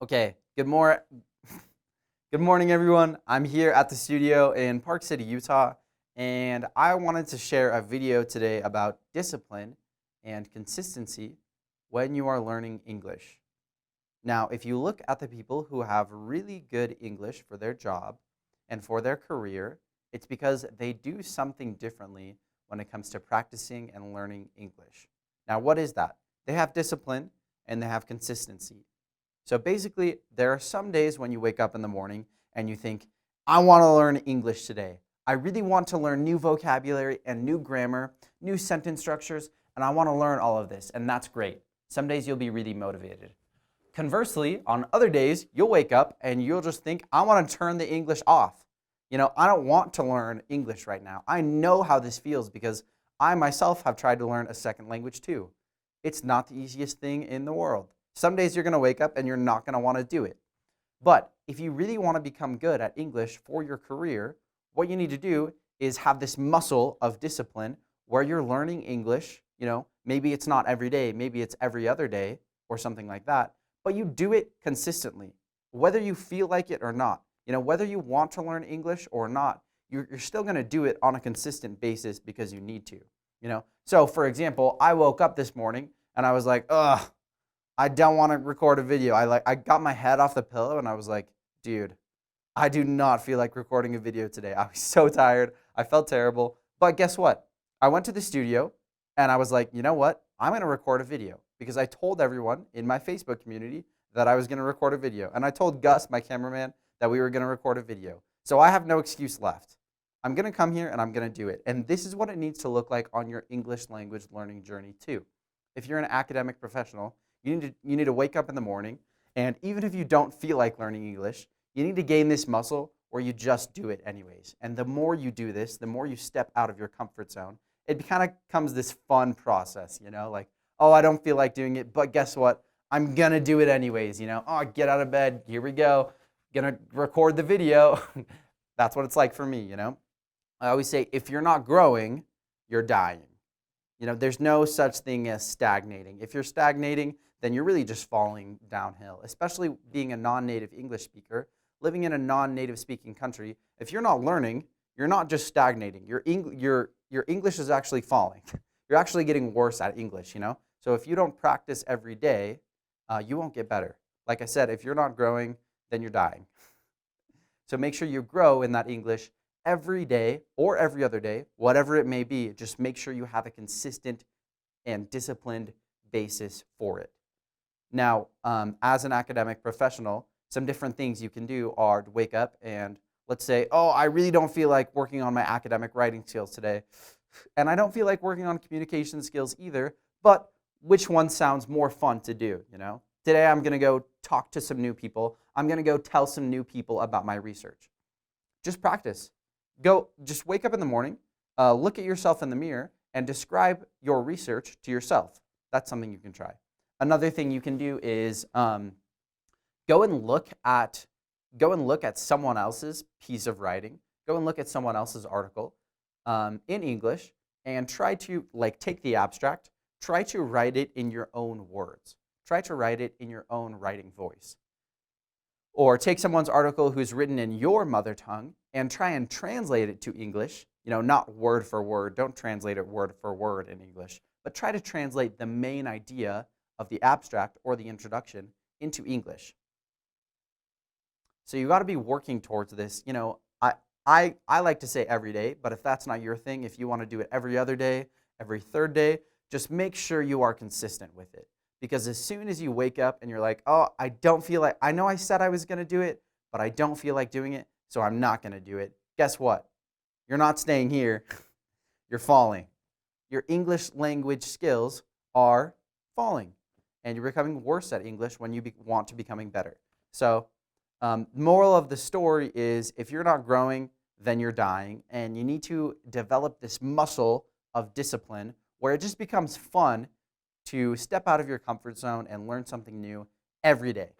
Okay, good morning everyone. I'm here at the studio in Park City, Utah, and I wanted to share a video today about discipline and consistency when you are learning English. Now, if you look at the people who have really good English for their job and for their career, it's because they do something differently when it comes to practicing and learning English. Now, what is that? They have discipline and they have consistency. So basically, there are some days when you wake up in the morning and you think, I want to learn English today. I really want to learn new vocabulary and new grammar, new sentence structures, and I want to learn all of this, and that's great. Some days you'll be really motivated. Conversely, on other days, you'll wake up and you'll just think, I want to turn the English off. I don't want to learn English right now. I know how this feels because I myself have tried to learn a second language too. It's not the easiest thing in the world. Some days you're going to wake up and you're not going to want to do it. But if you really want to become good at English for your career, what you need to do is have this muscle of discipline where you're learning English. Maybe it's not every day, maybe it's every other day or something like that, but you do it consistently, whether you feel like it or not. Whether you want to learn English or not, you're still going to do it on a consistent basis because you need to. So for example, I woke up this morning and I was like, ugh, I don't want to record a video. I got my head off the pillow and I was like, dude, I do not feel like recording a video today. I was so tired. I felt terrible. But guess what? I went to the studio and I was like, you know what? I'm going to record a video because I told everyone in my Facebook community that I was going to record a video. And I told Gus, my cameraman, that we were going to record a video. So I have no excuse left. I'm going to come here and I'm going to do it. And this is what it needs to look like on your English language learning journey too. If you're an academic professional, you need to wake up in the morning, and even if you don't feel like learning English, you need to gain this muscle where you just do it anyways. And the more you do this, the more you step out of your comfort zone, it kind of becomes this fun process, like, oh, I don't feel like doing it, but guess what? I'm going to do it anyways, oh, get out of bed, here we go, going to record the video. That's what it's like for me, I always say, if you're not growing, you're dying. There's no such thing as stagnating. If you're stagnating, then you're really just falling downhill, especially being a non-native English speaker, living in a non-native speaking country. If you're not learning, you're not just stagnating. Your English is actually falling. You're actually getting worse at English, So if you don't practice every day, you won't get better. Like I said, if you're not growing, then you're dying. So make sure you grow in that English every day or every other day, whatever it may be. Just make sure you have a consistent and disciplined basis for it. Now, as an academic professional, some different things you can do are to wake up and let's say, oh, I really don't feel like working on my academic writing skills today. And I don't feel like working on communication skills either, but which one sounds more fun to do, Today I'm going to go talk to some new people. I'm going to go tell some new people about my research. Just practice. Just wake up in the morning, look at yourself in the mirror, and describe your research to yourself. That's something you can try. Another thing you can do is go and look at someone else's piece of writing. Go and look at someone else's article in English and try to take the abstract. Try to write it in your own words. Try to write it in your own writing voice. Or take someone's article who's written in your mother tongue and try and translate it to English. Not word for word. Don't translate it word for word in English, but try to translate the main idea of the abstract or the introduction into English. So you got to be working towards this. I like to say every day, but if that's not your thing, if you want to do it every other day, every third day, just make sure you are consistent with it. Because as soon as you wake up and you're like, oh, I don't feel like, I know I said I was going to do it, but I don't feel like doing it, so I'm not going to do it. Guess what? You're not staying here. You're falling. Your English language skills are falling. And you're becoming worse at English when you want to becoming better. So moral of the story is if you're not growing, then you're dying. And you need to develop this muscle of discipline where it just becomes fun to step out of your comfort zone and learn something new every day.